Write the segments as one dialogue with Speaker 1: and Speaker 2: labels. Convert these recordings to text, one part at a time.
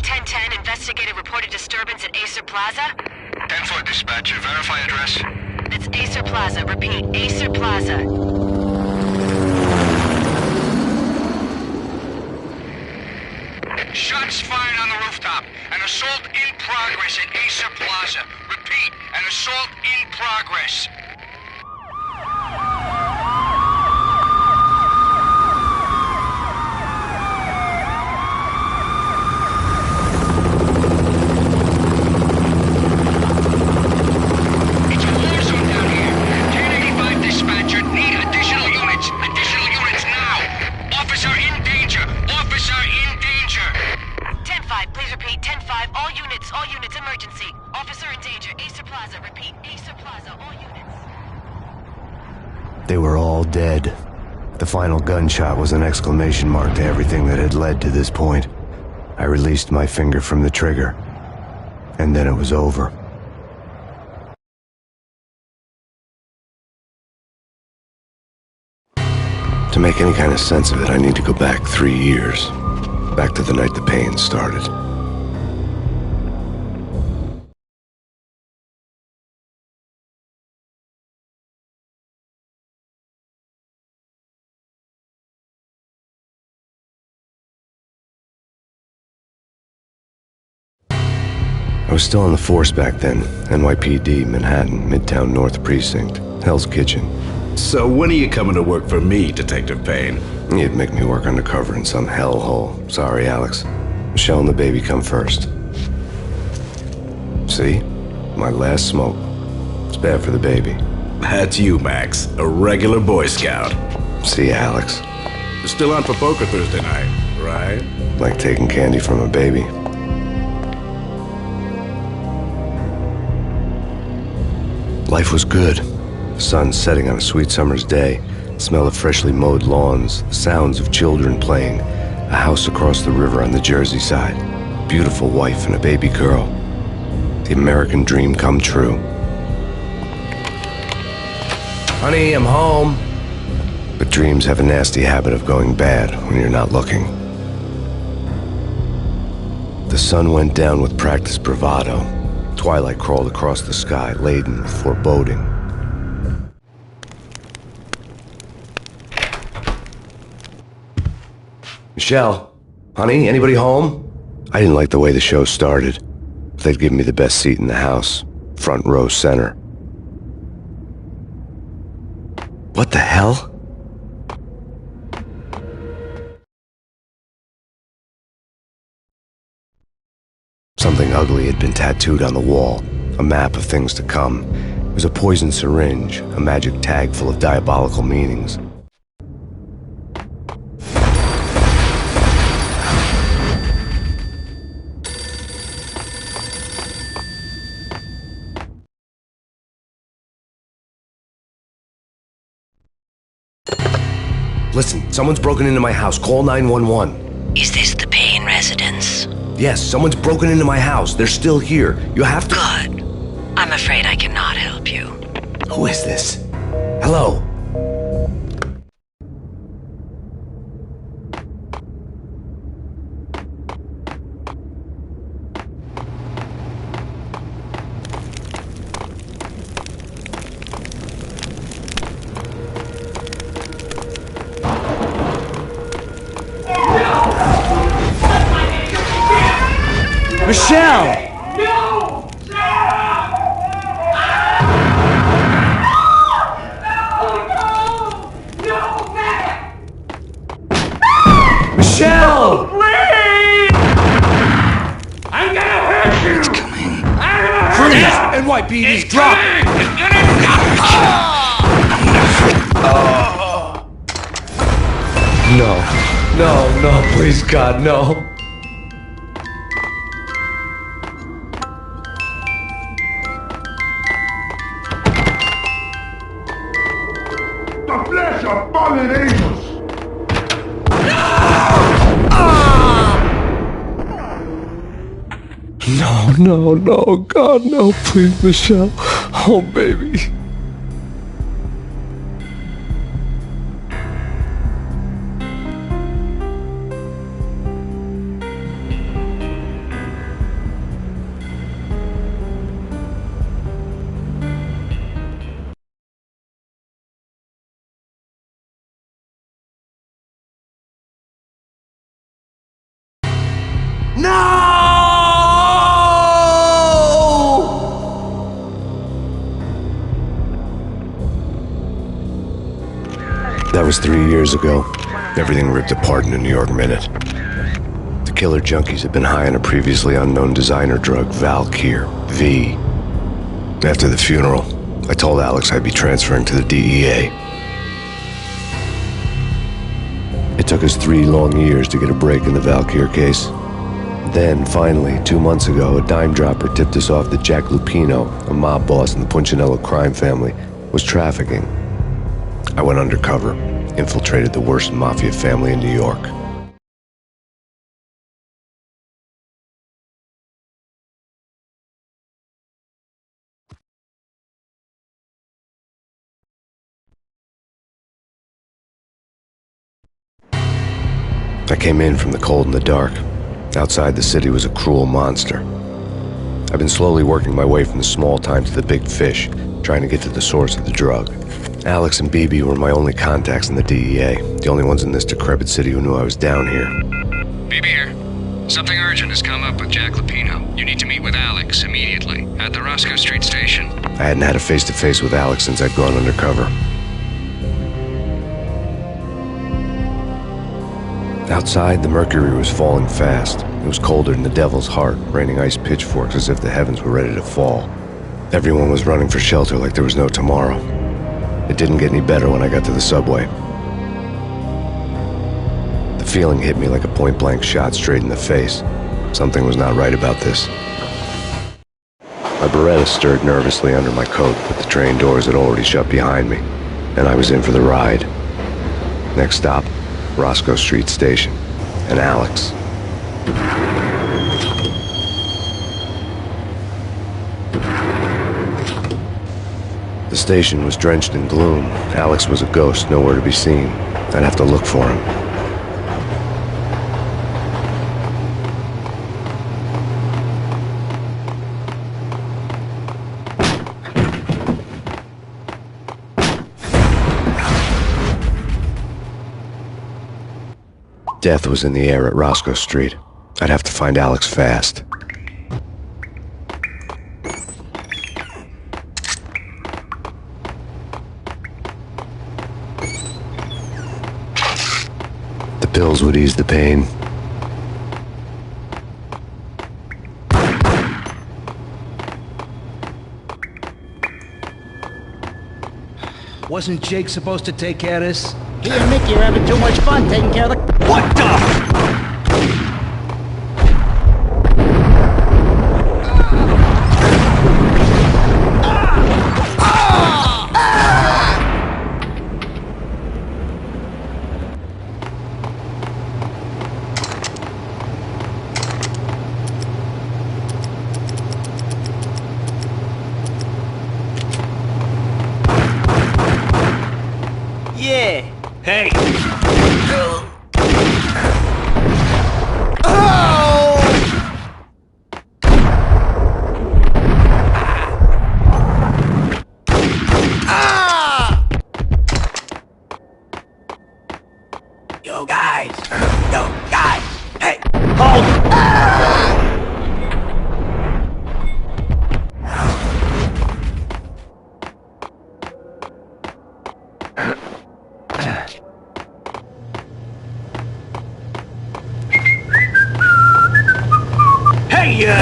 Speaker 1: 1010, investigated reported disturbance at Acer Plaza.
Speaker 2: 10-4 dispatcher, verify address.
Speaker 1: It's Acer Plaza, repeat, Acer Plaza.
Speaker 2: Shots fired on the rooftop. An assault in progress at Acer Plaza. Repeat, an assault in progress. It's a war zone down here. 1085 dispatcher, need additional units. Additional units now. Officer in danger. Officer in danger.
Speaker 1: 10-5, please repeat, 10-5, all units, emergency. Officer in danger, Acer Plaza, repeat, Acer Plaza, all units.
Speaker 3: They were all dead. The final gunshot was an exclamation mark to everything that had led to this point. I released my finger from the trigger, and then it was over. To make any kind of sense of it, I need to go back 3 years. Back to the night the Payne started. I was still on the force back then. NYPD, Manhattan, Midtown North Precinct, Hell's Kitchen.
Speaker 4: So when are you coming to work for me, Detective Payne?
Speaker 3: You'd make me work undercover in some hellhole. Sorry, Alex. Michelle and the baby come first. See? My last smoke. It's bad for the baby.
Speaker 4: That's you, Max. A regular Boy Scout.
Speaker 3: See, Alex.
Speaker 4: You're still on for poker Thursday night, right?
Speaker 3: Like taking candy from a baby. Life was good. The sun setting on a sweet summer's day, the smell of freshly mowed lawns, the sounds of children playing, a house across the river on the Jersey side, beautiful wife and a baby girl. The American dream come true. Honey, I'm home. But dreams have a nasty habit of going bad when you're not looking. The sun went down with practiced bravado. Twilight crawled across the sky, laden with foreboding. Michelle, honey, anybody home? I didn't like the way the show started. They'd given me the best seat in the house, front row center. What the hell? Something ugly had been tattooed on the wall, a map of things to come. It was a poison syringe, a magic tag full of diabolical meanings. Listen, someone's broken into my house. Call 911.
Speaker 1: Is this the Payne residence?
Speaker 3: Yes, someone's broken into my house. They're still here. You have to...
Speaker 1: Good. I'm afraid I cannot help you.
Speaker 3: Who is this? Hello? Michelle!
Speaker 5: No!
Speaker 3: Michelle!
Speaker 5: Please! I'm gonna hurt you!
Speaker 3: It's coming.
Speaker 5: I'm gonna hurt
Speaker 3: Freeze!
Speaker 5: you!
Speaker 3: NYPD, drop!
Speaker 5: It's gonna
Speaker 3: No, please, God, no.
Speaker 5: The flesh of fallen angels!
Speaker 3: No, God, no, please, Michelle. Oh, baby. That was 3 years ago. Everything ripped apart in a New York minute. The killer junkies had been high on a previously unknown designer drug, Valkyr, V. After the funeral, I told Alex I'd be transferring to the DEA. It took us 3 long years to get a break in the Valkyr case. Then, finally, 2 months ago, a dime dropper tipped us off that Jack Lupino, a mob boss in the Punchinello crime family, was trafficking. I went undercover, infiltrated the worst mafia family in New York. I came in from the cold and the dark. Outside the city was a cruel monster. I've been slowly working my way from the small time to the big fish, trying to get to the source of the drug. Alex and BB were my only contacts in the DEA, the only ones in this decrepit city who knew I was down here.
Speaker 2: BB here. Something urgent has come up with Jack Lupino. You need to meet with Alex immediately at the Roscoe Street station.
Speaker 3: I hadn't had a face-to-face with Alex since I'd gone undercover. Outside, the mercury was falling fast. It was colder than the devil's heart, raining ice pitchforks as if the heavens were ready to fall. Everyone was running for shelter like there was no tomorrow. It didn't get any better when I got to the subway. The feeling hit me like a point-blank shot straight in the face. Something was not right about this. My Beretta stirred nervously under my coat, but the train doors had already shut behind me, and I was in for the ride. Next stop, Roscoe Street Station, and Alex. The station was drenched in gloom. Alex was a ghost, nowhere to be seen. I'd have to look for him. Death was in the air at Roscoe Street. I'd have to find Alex fast. The pills would ease the pain.
Speaker 6: Wasn't Jake supposed to take care of this?
Speaker 7: He and Mickey are having too much fun taking care of the...
Speaker 6: What the?
Speaker 7: Yeah.
Speaker 6: Hey!
Speaker 7: Yo guys, hey, hold!
Speaker 6: Hey,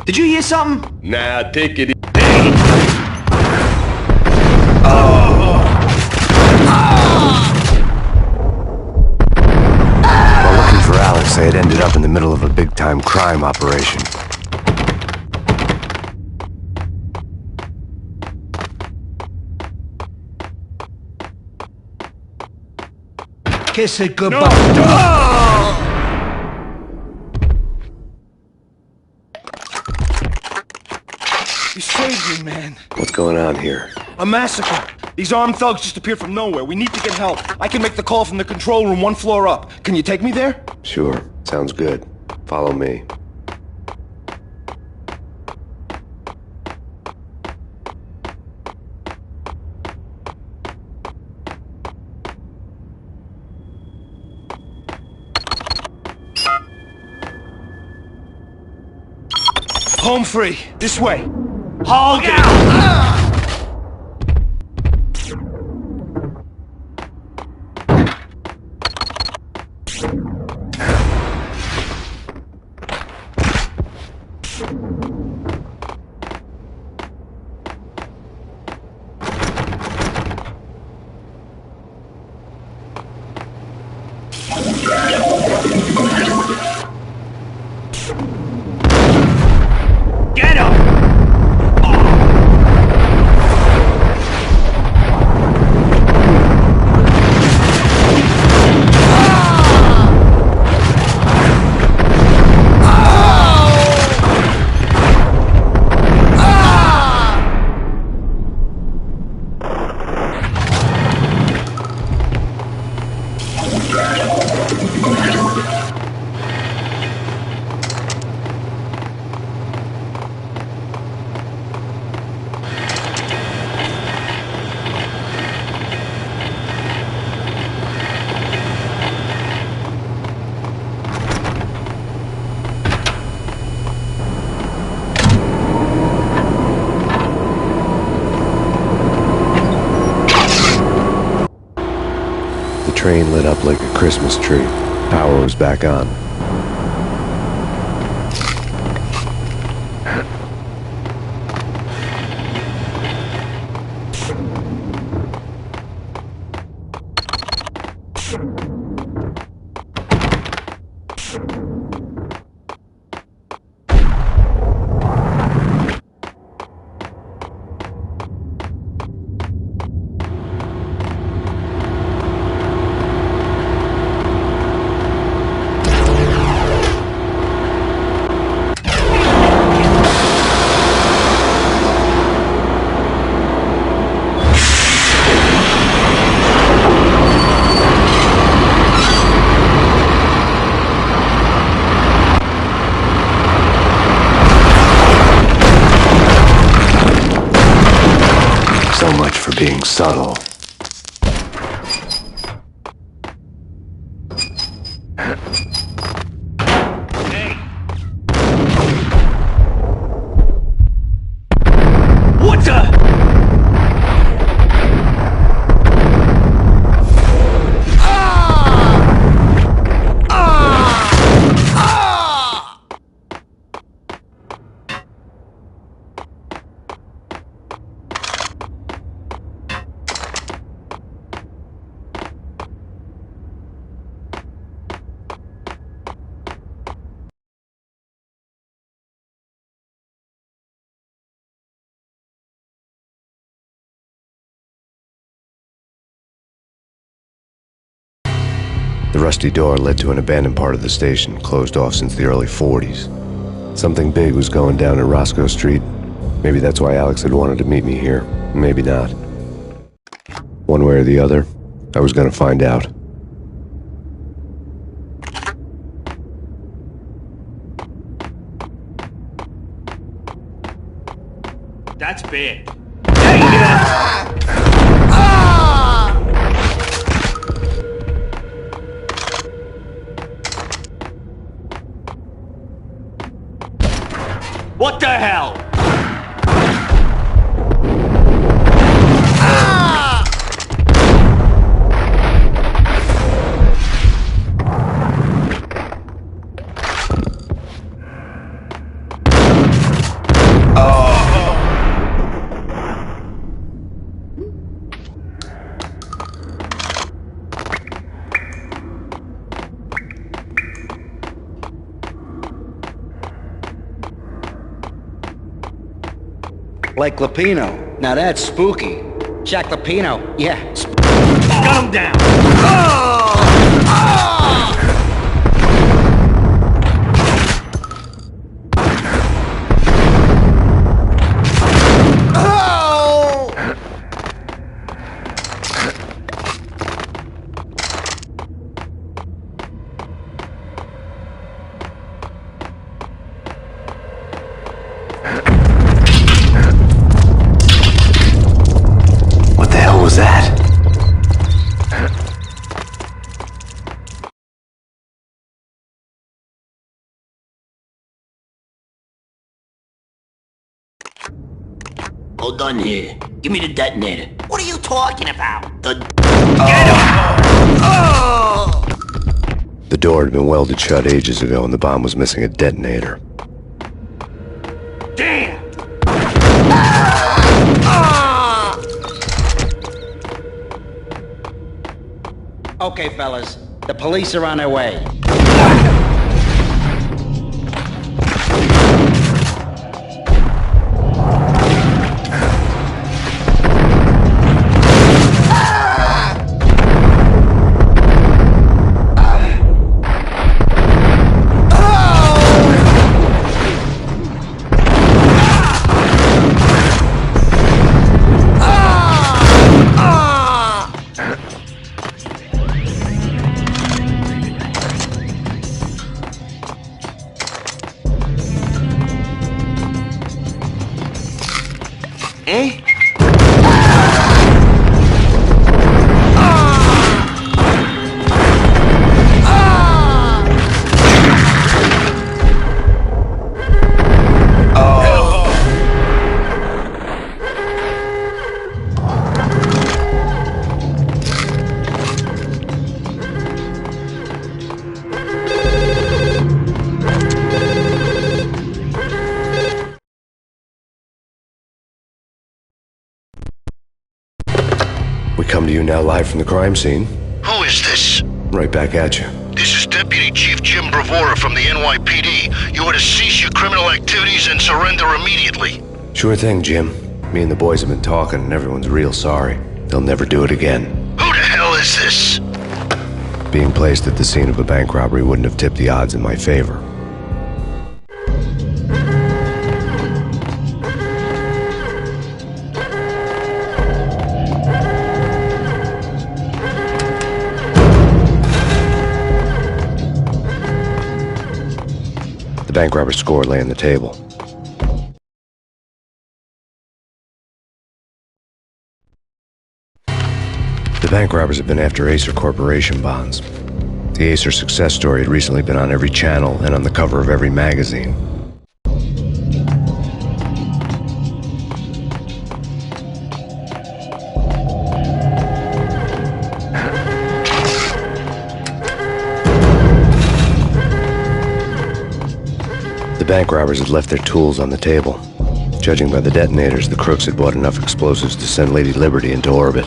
Speaker 6: Did you hear something?
Speaker 4: Nah, take it easy.
Speaker 3: While looking for Alex, I had ended up in the middle of a big-time crime operation.
Speaker 6: Kiss it goodbye.
Speaker 8: You saved me, man.
Speaker 3: What's going on here?
Speaker 8: A massacre. These armed thugs just appeared from nowhere. We need to get help. I can make the call from the control room 1 floor up. Can you take me there?
Speaker 3: Sure. Sounds good. Follow me.
Speaker 8: Home free. This way. Hold it! Get him!
Speaker 3: The train lit up like a Christmas tree. Power was back on. So much for being subtle.
Speaker 8: What the?
Speaker 3: The rusty door led to an abandoned part of the station, closed off since the early 40s. Something big was going down at Roscoe Street. Maybe that's why Alex had wanted to meet me here. Maybe not. One way or the other, I was gonna find out.
Speaker 8: That's big. What the hell?
Speaker 6: Like Lapino. Now that's spooky.
Speaker 7: Jack Lapino. Yeah.
Speaker 8: Gun him down!
Speaker 9: Hold on here. Give me the detonator.
Speaker 7: What are you talking about?
Speaker 3: The door had been welded shut ages ago and the bomb was missing a detonator.
Speaker 5: Damn!
Speaker 7: Okay, fellas. The police are on their way.
Speaker 8: Eh?
Speaker 3: We come to you now live from the crime scene.
Speaker 10: Who is this?
Speaker 3: Right back at you.
Speaker 10: This is Deputy Chief Jim Bravura from the NYPD. You are to cease your criminal activities and surrender immediately.
Speaker 3: Sure thing, Jim. Me and the boys have been talking and everyone's real sorry. They'll never do it again.
Speaker 10: Who the hell is this?
Speaker 3: Being placed at the scene of a bank robbery wouldn't have tipped the odds in my favor. The bank robber's score lay on the table. The bank robbers have been after Acer Corporation bonds. The Acer success story had recently been on every channel and on the cover of every magazine. The bank robbers had left their tools on the table. Judging by the detonators, the crooks had bought enough explosives to send Lady Liberty into orbit.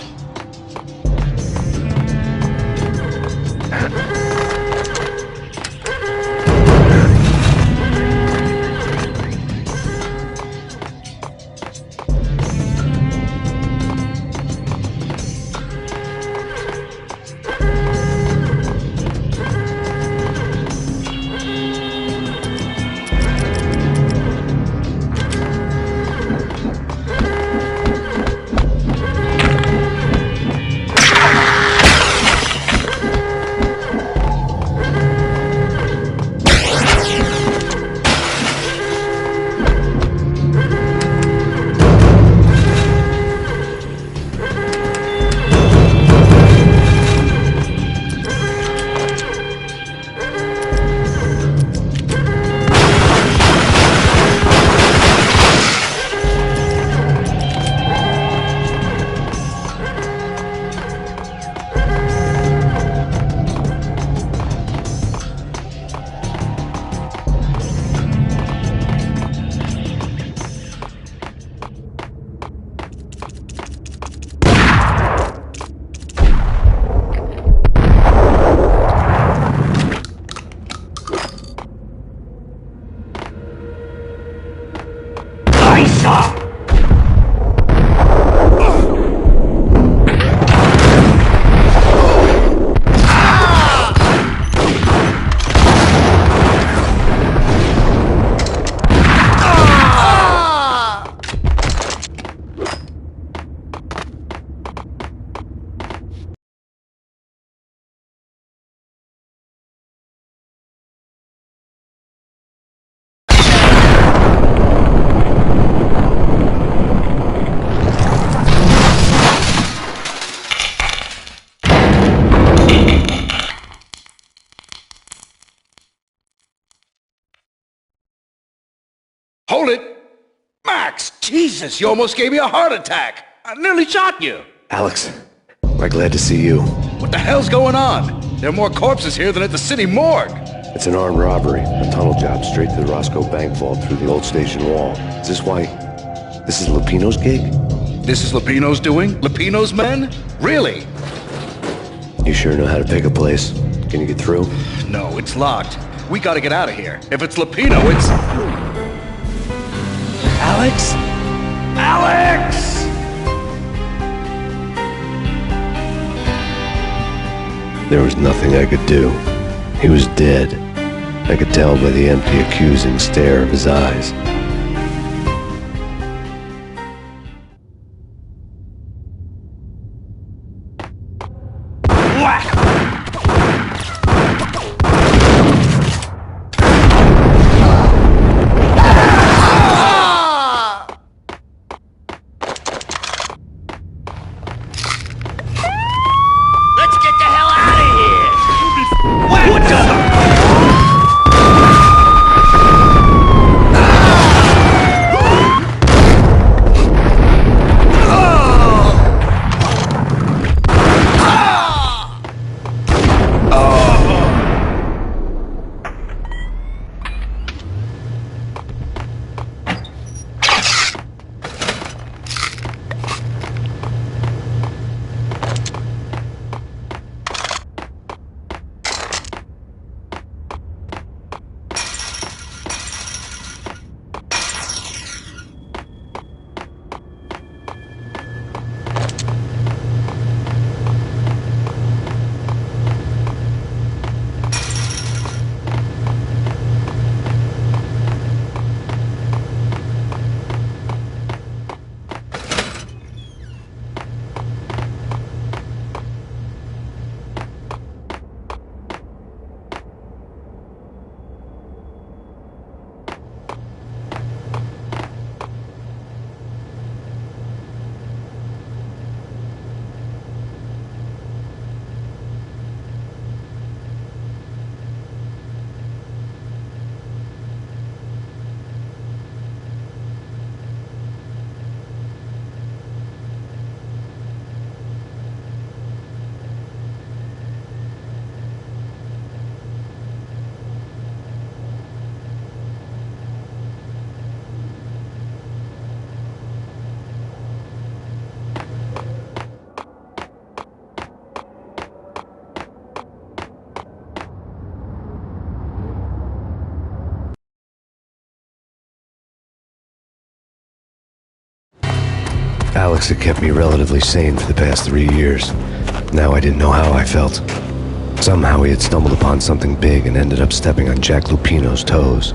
Speaker 5: Hold it!
Speaker 6: Max! Jesus, you almost gave me a heart attack! I nearly shot you!
Speaker 3: Alex, we're glad to see you.
Speaker 6: What the hell's going on? There are more corpses here than at the city morgue!
Speaker 3: It's an armed robbery, a tunnel job straight to the Roscoe Bank vault through the old station wall. Is this why... this is Lupino's gig?
Speaker 6: This is Lupino's doing? Lupino's men? Really?
Speaker 3: You sure know how to pick a place. Can you get through?
Speaker 6: No, it's locked. We gotta get out of here. If it's Lupino, it's... Alex? Alex!
Speaker 3: There was nothing I could do. He was dead. I could tell by the empty, accusing stare of his eyes. Alex had kept me relatively sane for the past 3 years. Now I didn't know how I felt. Somehow he had stumbled upon something big and ended up stepping on Jack Lupino's toes.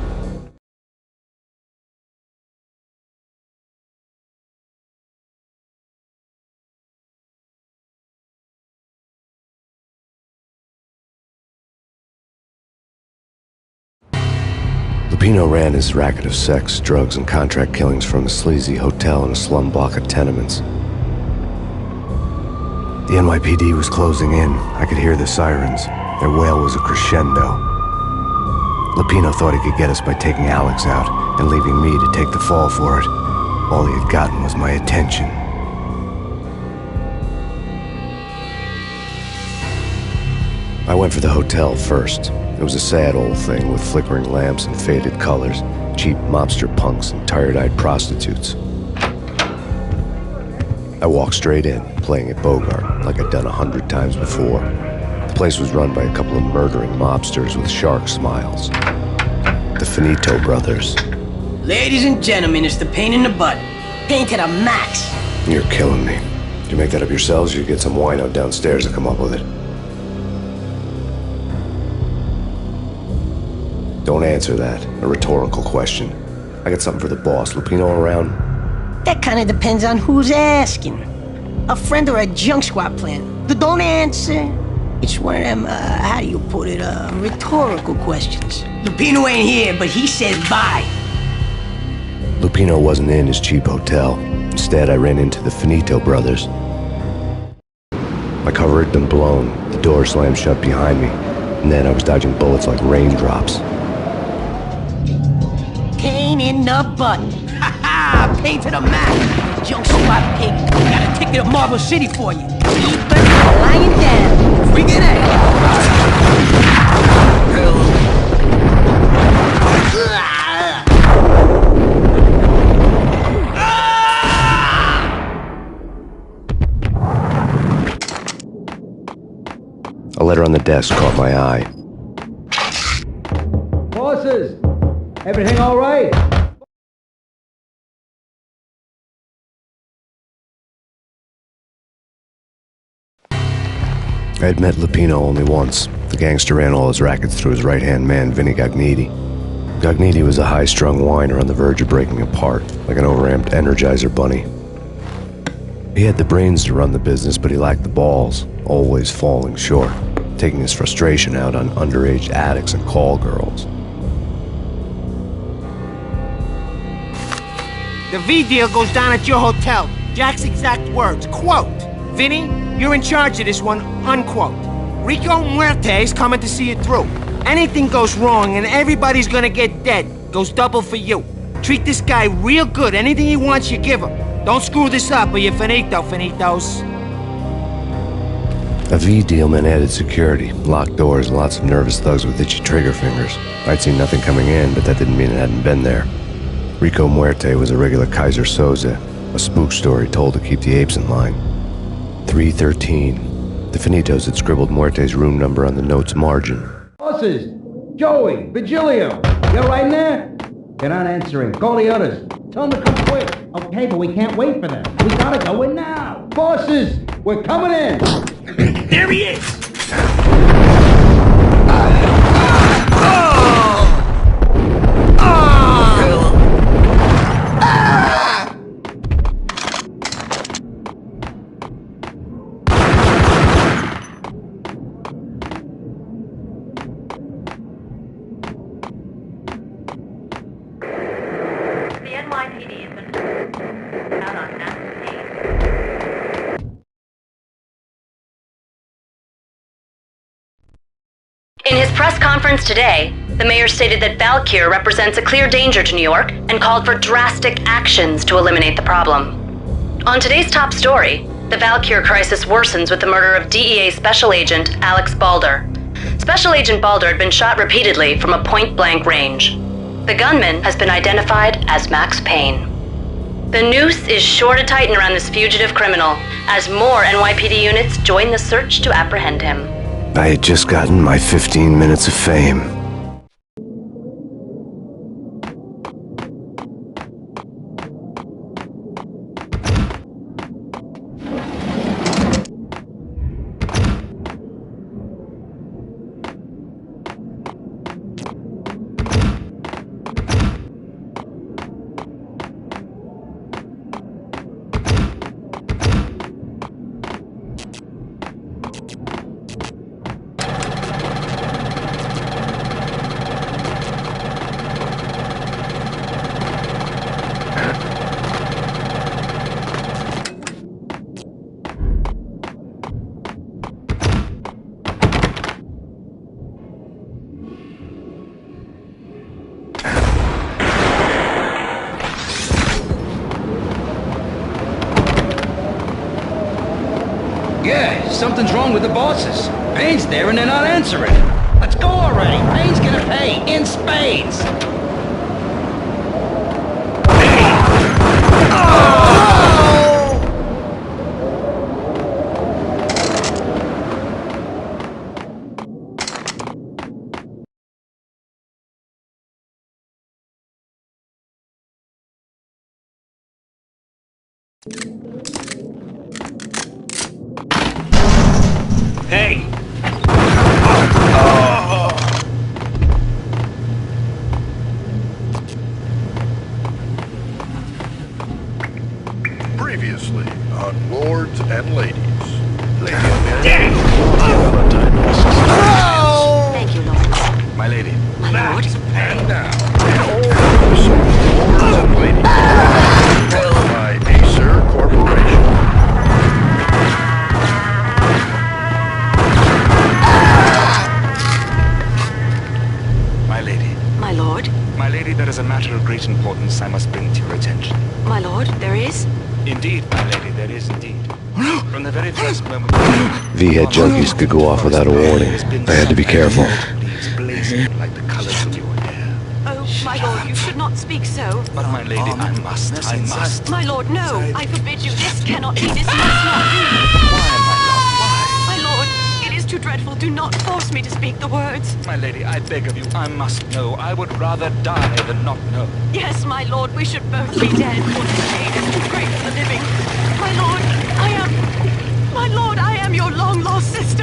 Speaker 3: Lupino ran his racket of sex, drugs, and contract killings from a sleazy hotel in a slum block of tenements. The NYPD was closing in. I could hear the sirens. Their wail was a crescendo. Lupino thought he could get us by taking Alex out and leaving me to take the fall for it. All he had gotten was my attention. I went for the hotel first. It was a sad old thing with flickering lamps and faded colors, cheap mobster punks and tired-eyed prostitutes. I walked straight in, playing at Bogart, like I'd done 100 times before. The place was run by a couple of murdering mobsters with shark smiles. The Finito brothers.
Speaker 9: Ladies and gentlemen, it's the Payne in the butt. Payne to the max.
Speaker 3: You're killing me. Did you make that up yourselves, or you get some wino downstairs to come up with it? Don't answer that. A rhetorical question. I got something for the boss. Lupino around?
Speaker 9: That kind of depends on who's asking. A friend or a junk squad plan. Don't answer. It's one of them, how do you put it, rhetorical questions. Lupino ain't here, but he says bye.
Speaker 3: Lupino wasn't in his cheap hotel. Instead, I ran into the Finito brothers. My cover had been blown. The door slammed shut behind me. And then I was dodging bullets like raindrops.
Speaker 9: Payne in the butt. Ha ha! Payne to the max. Junk squad pig. Got a ticket to Marble City for you. Keep lying down. Freaking
Speaker 3: A letter on the desk caught my eye.
Speaker 6: Bosses, everything all right?
Speaker 3: I had met Lupino only once. The gangster ran all his rackets through his right-hand man, Vinny Gagniti. Gagniti was a high-strung whiner on the verge of breaking apart, like an overamped Energizer bunny. He had the brains to run the business, but he lacked the balls, always falling short, taking his frustration out on underage addicts and call girls.
Speaker 11: The V deal goes down at your hotel. Jack's exact words, quote, "Vinny, you're in charge of this one," unquote. Rico Muerte's coming to see it through. Anything goes wrong and everybody's gonna get dead. Goes double for you. Treat this guy real good. Anything he wants, you give him. Don't screw this up or you're finito, finitos.
Speaker 3: A V deal meant added security, locked doors, and lots of nervous thugs with itchy trigger fingers. I'd seen nothing coming in, but that didn't mean it hadn't been there. Rico Muerte was a regular Kaiser Soze, a spook story told to keep the apes in line. 313. The Finitos had scribbled Muerte's room number on the note's margin.
Speaker 6: Bosses, Joey, Vigilio, you all right in there? They're not answering. Call the others. Tell them to come quick. Okay, but we can't wait for them. We gotta go in now. Bosses, we're coming in.
Speaker 5: There he is!
Speaker 1: The NYPD has been out on massive Payne. In his press conference today, the mayor stated that Valkyr represents a clear danger to New York and called for drastic actions to eliminate the problem. On today's top story, the Valkyr crisis worsens with the murder of DEA Special Agent Alex Balder. Special Agent Balder had been shot repeatedly from a point-blank range. The gunman has been identified as Max Payne. The noose is sure to tighten around this fugitive criminal as more NYPD units join the search to apprehend him.
Speaker 3: I had just gotten my 15 minutes of fame.
Speaker 6: Yeah, something's wrong with the bosses. Payne's there and they're not answering. Let's go already. Payne's gonna pay in spades.
Speaker 5: Hey!
Speaker 10: Previously on Lords and Ladies.
Speaker 1: Thank you, Lord.
Speaker 4: My lady.
Speaker 1: My lord.
Speaker 10: And now, in all officers, Lords and Ladies, by Acer Corporation.
Speaker 4: My lady.
Speaker 1: My lord.
Speaker 4: My lady, there is a matter of great
Speaker 12: great importance I must bring to your attention.
Speaker 13: My lord, there is?
Speaker 12: Indeed, my lady, there is indeed. From the very first moment...
Speaker 3: V-head junkies could go off without a warning. I had to be careful.
Speaker 12: Leaves blazing like the colors of your hair.
Speaker 13: Oh, my lord, you should not speak so.
Speaker 12: But my lady, I must.
Speaker 13: My lord, no! I forbid you. This cannot be. This must not be.
Speaker 12: Why, my love, why?
Speaker 13: My lord, it is too dreadful. Do not force me to speak the words.
Speaker 12: My lady, I beg of you, I must know. I would rather die than not know.
Speaker 13: Yes, my lord, we should both be dead, for this pain is too great for the living. My lord, I am your long-lost sister.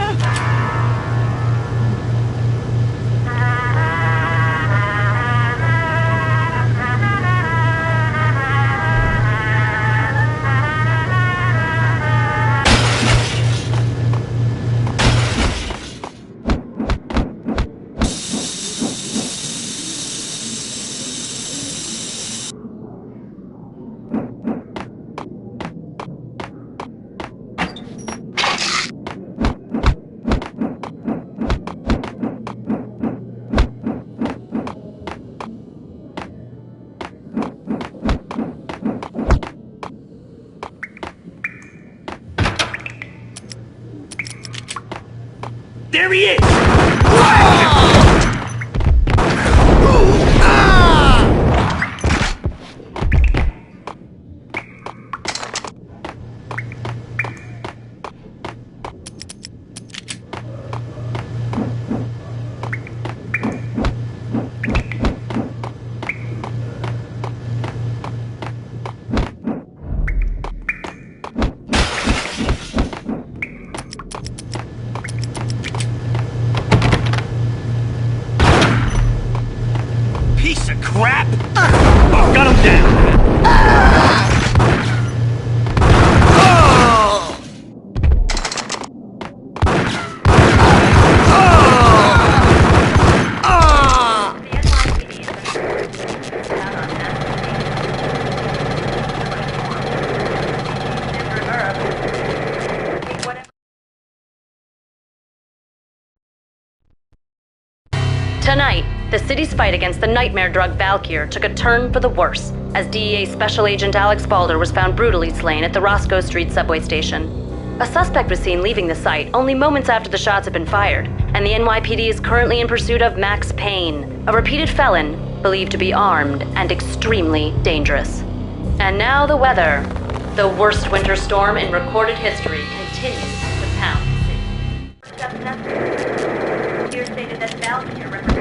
Speaker 5: There he is! Piece of crap! Got him down!
Speaker 1: Tonight, the city's fight against the nightmare drug Valkyr took a turn for the worse, as DEA Special Agent Alex Balder was found brutally slain at the Roscoe Street subway station. A suspect was seen leaving the site only moments after the shots had been fired, and the NYPD is currently in pursuit of Max Payne, a repeated felon believed to be armed and extremely dangerous. And now the weather. The worst winter storm in recorded history continues to pound the city. Here stated that Valkyr represents...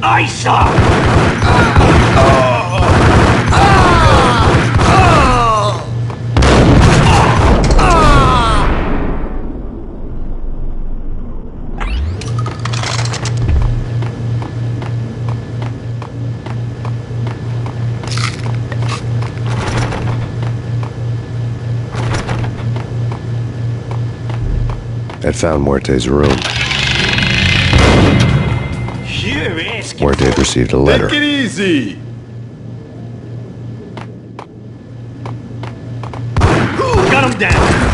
Speaker 5: I saw!
Speaker 3: I'd found Muerte's room. Muerte had received a letter.
Speaker 14: Take it easy!
Speaker 5: Got him down!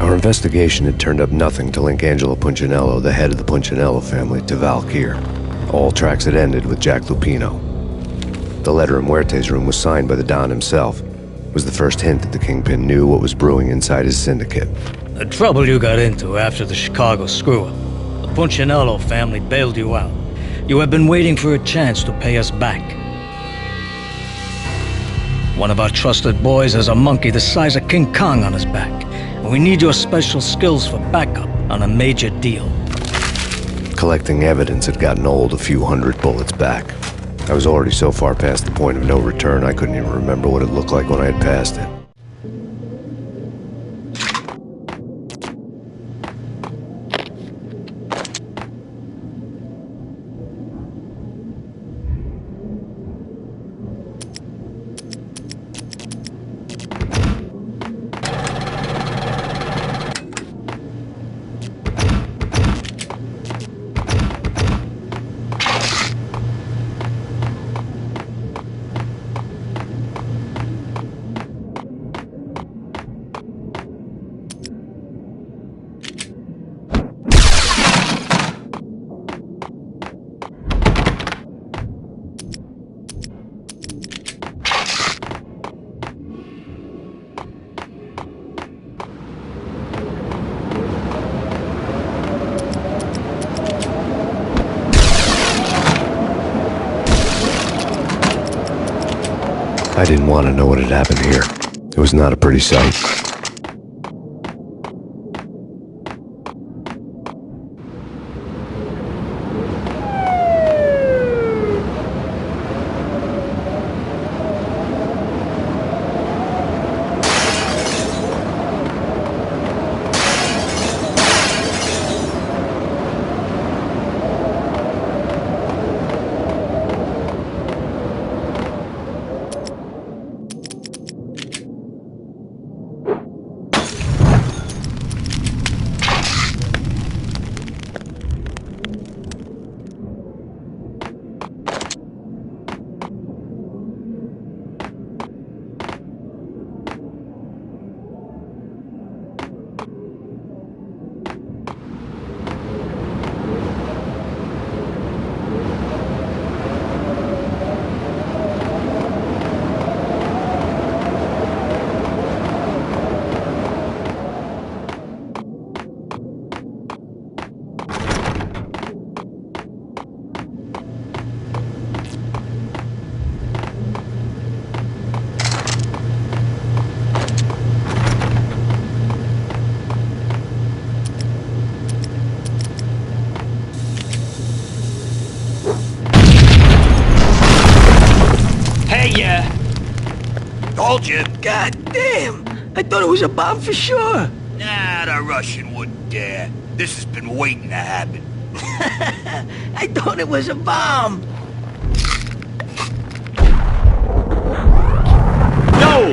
Speaker 3: Our investigation had turned up nothing to link Angelo Punchinello, the head of the Punchinello family, to Valkyr. All tracks had ended with Jack Lupino. The letter in Muerte's room was signed by the Don himself. It was the first hint that the Kingpin knew what was brewing inside his syndicate.
Speaker 15: The trouble you got into after the Chicago screw-up. The Punchinello family bailed you out. You have been waiting for a chance to pay us back. One of our trusted boys has a monkey the size of King Kong on his back. and we need your special skills for backup on a major deal.
Speaker 3: Collecting evidence had gotten old a few hundred bullets back. I was already so far past the point of no return I couldn't even remember what it looked like when I had passed it. I didn't want to know what had happened here. It was not a pretty sight.
Speaker 11: Told you.
Speaker 9: God damn! I thought it was a bomb for sure.
Speaker 11: Nah, the Russian wouldn't dare. This has been waiting to happen.
Speaker 9: I thought it was a bomb.
Speaker 11: No!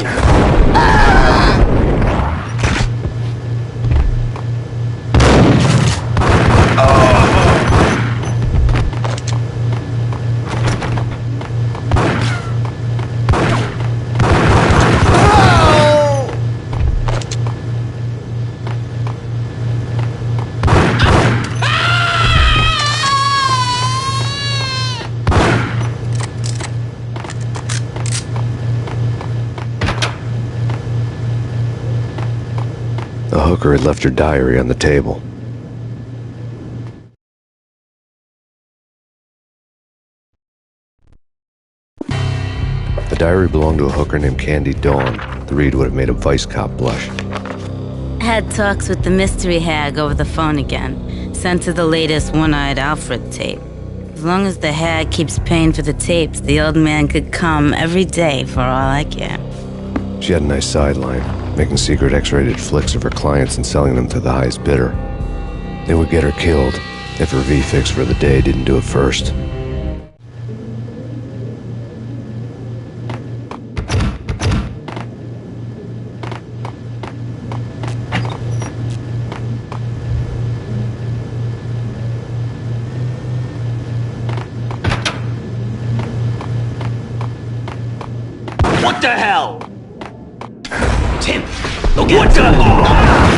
Speaker 3: The hooker had left her diary on the table. The diary belonged to a hooker named Candy Dawn. The read would have made a vice cop blush.
Speaker 14: Had talks with the mystery hag over the phone again. Sent her the latest One-Eyed Alfred tape. As long as the hag keeps paying for the tapes, the old man could come every day for all I care.
Speaker 3: She had a nice sideline, making secret X-rated flicks of her clients and selling them to the highest bidder. They would get her killed if her V-fix for the day didn't do it first.
Speaker 5: What the hell?
Speaker 11: Tim, look at
Speaker 5: What the?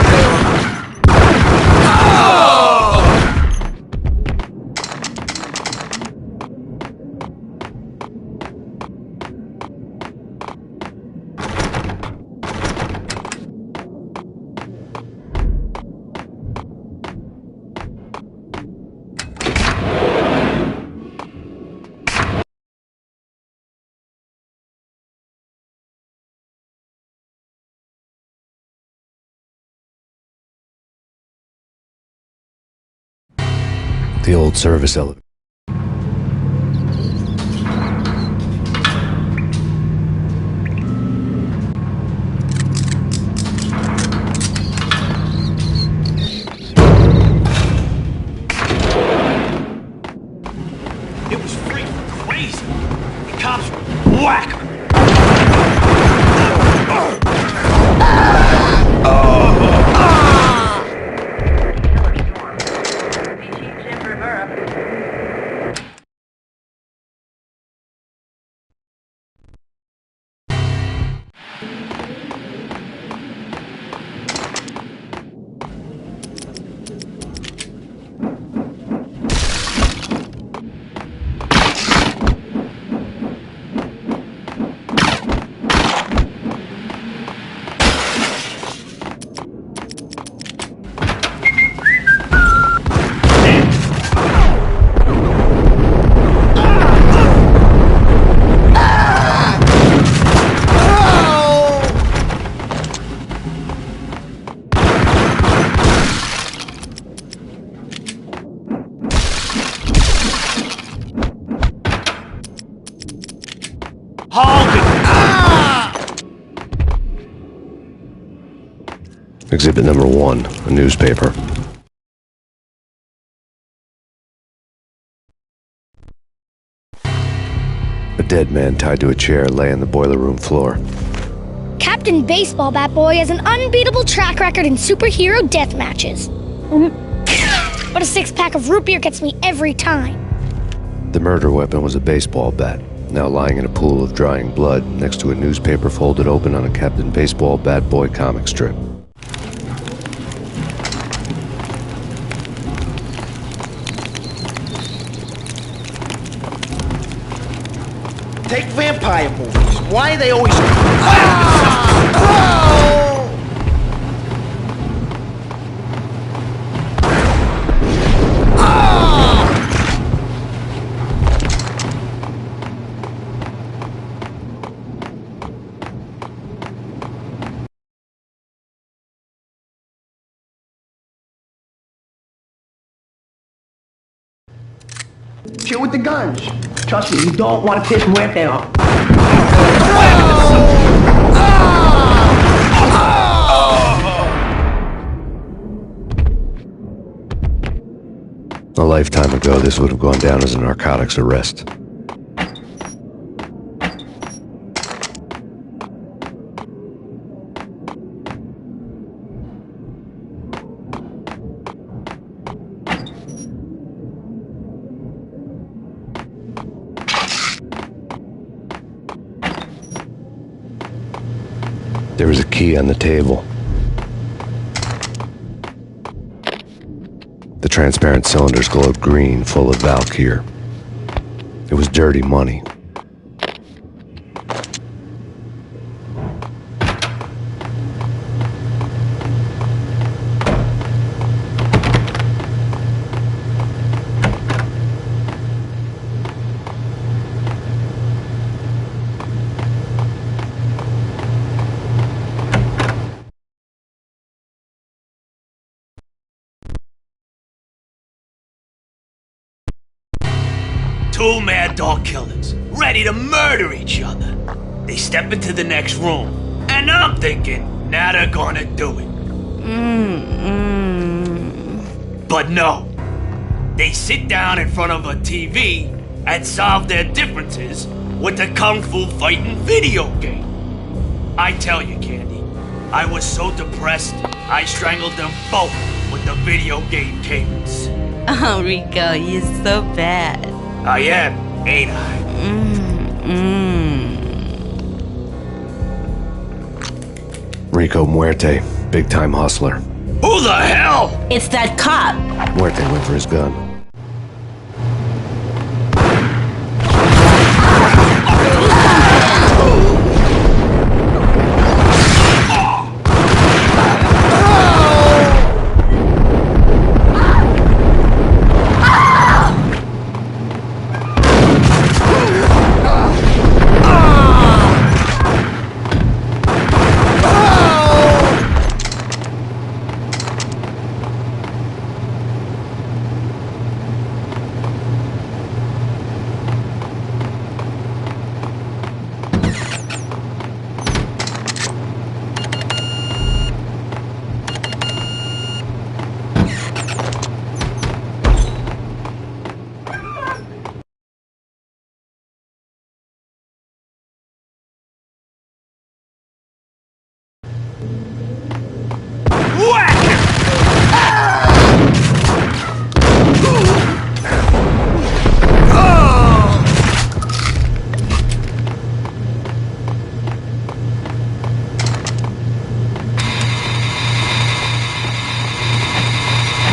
Speaker 3: the old service elevator.
Speaker 5: It was freaking crazy. The cops whack.
Speaker 3: Exhibit number 1, a newspaper. A dead man tied to a chair lay on the boiler room floor.
Speaker 16: Captain Baseball Bat Boy has an unbeatable track record in superhero death matches. But a 6-pack of root beer gets me every time.
Speaker 3: The murder weapon was a baseball bat, now lying in a pool of drying blood next to a newspaper folded open on a Captain Baseball Bat Boy comic strip.
Speaker 11: Take vampire movies. Why are they always... Chill with the guns. Trust me, you don't want to piss Muerte off.
Speaker 3: A lifetime ago, this would have gone down as a narcotics arrest. There was a key on the table. The transparent cylinders glowed green, full of Valkyr. It was dirty money.
Speaker 5: Two mad dog killers, ready to murder each other. They step into the next room, and I'm thinking, now they're gonna do it. But no. They sit down in front of a TV and solve their differences with the Kung Fu fighting video game. I tell you, Candy, I was so depressed, I strangled them both with the video game cables.
Speaker 14: Oh, Rico, you're so bad.
Speaker 5: I am, ain't I?
Speaker 3: Rico Muerte, big-time hustler.
Speaker 5: Who the hell?
Speaker 14: It's that cop.
Speaker 3: Muerte went for his gun.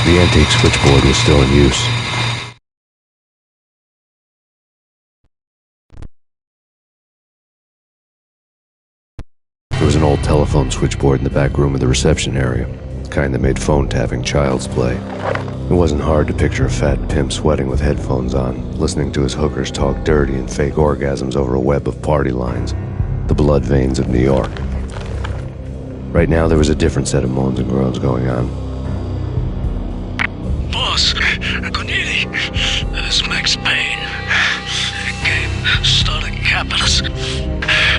Speaker 3: The antique switchboard was still in use. There was an old telephone switchboard in the back room of the reception area, the kind that made phone tapping child's play. It wasn't hard to picture a fat pimp sweating with headphones on, listening to his hookers talk dirty and fake orgasms over a web of party lines, the blood veins of New York. Right now, there was a different set of moans and groans going on.
Speaker 17: Boss, Cornelia, this is Max Payne. Game started capitalist.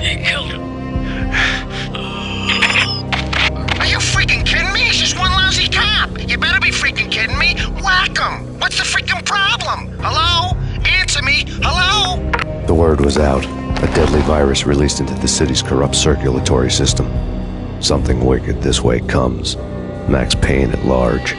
Speaker 17: He killed him.
Speaker 10: Are you freaking kidding me? He's just one lousy cop. You better be freaking kidding me. Whack him. What's the freaking problem? Hello? Answer me. Hello?
Speaker 3: The word was out. A deadly virus released into the city's corrupt circulatory system. Something wicked this way comes. Max Payne at large.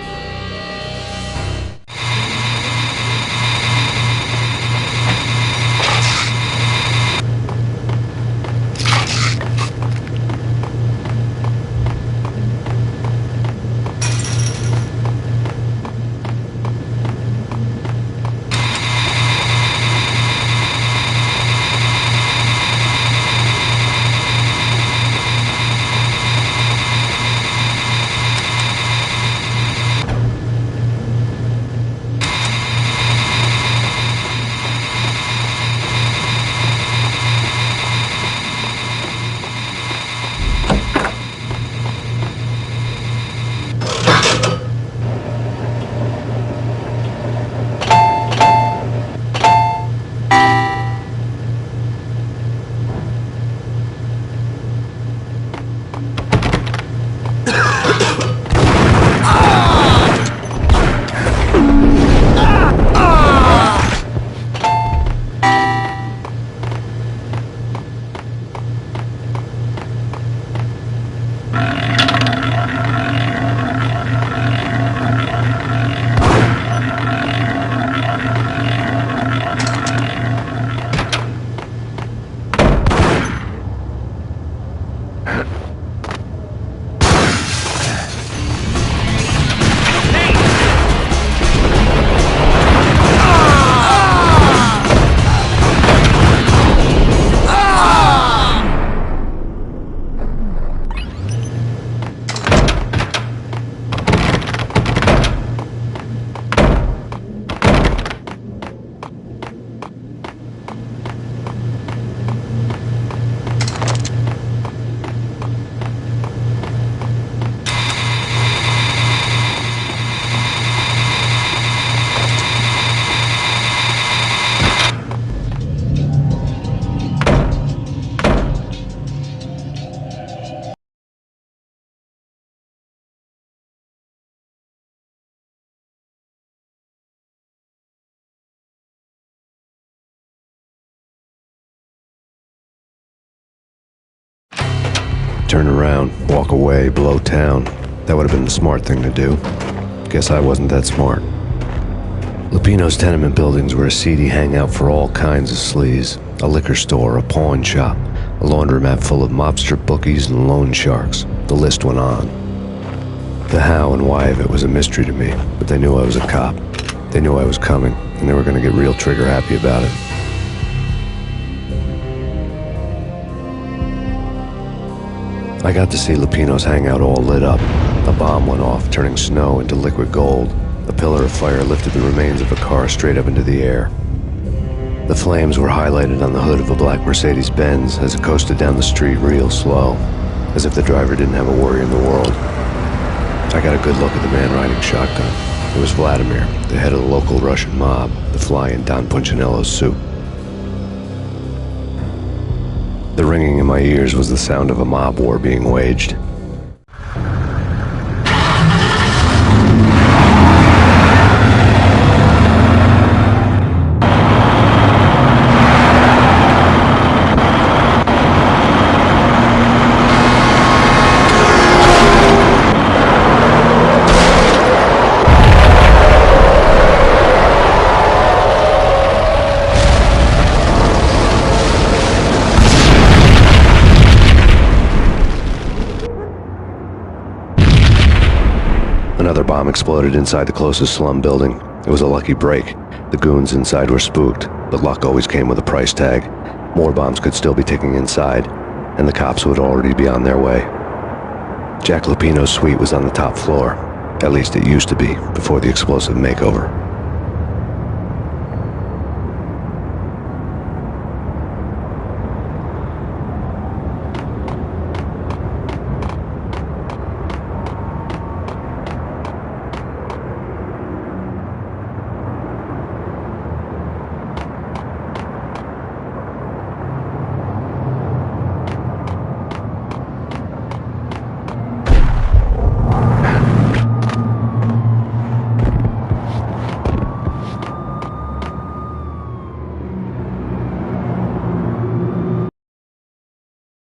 Speaker 3: Turn around, walk away, blow town. That would have been the smart thing to do. Guess I wasn't that smart. Lupino's tenement buildings were a seedy hangout for all kinds of sleaze. A liquor store, a pawn shop, a laundromat full of mobster bookies and loan sharks. The list went on. The how and why of it was a mystery to me, but they knew I was a cop. They knew I was coming, and they were going to get real trigger happy about it. I got to see Lupino's hangout all lit up. A bomb went off, turning snow into liquid gold. A pillar of fire lifted the remains of a car straight up into the air. The flames were highlighted on the hood of a black Mercedes-Benz as it coasted down the street real slow, as if the driver didn't have a worry in the world. I got a good look at the man riding shotgun. It was Vladimir, the head of the local Russian mob, the fly in Don Punchinello's suit. The ringing in my ears was the sound of a mob war being waged. Another bomb exploded inside the closest slum building. It was a lucky break. The goons inside were spooked, but luck always came with a price tag. More bombs could still be ticking inside, and the cops would already be on their way. Jack Lupino's suite was on the top floor. At least it used to be, before the explosive makeover.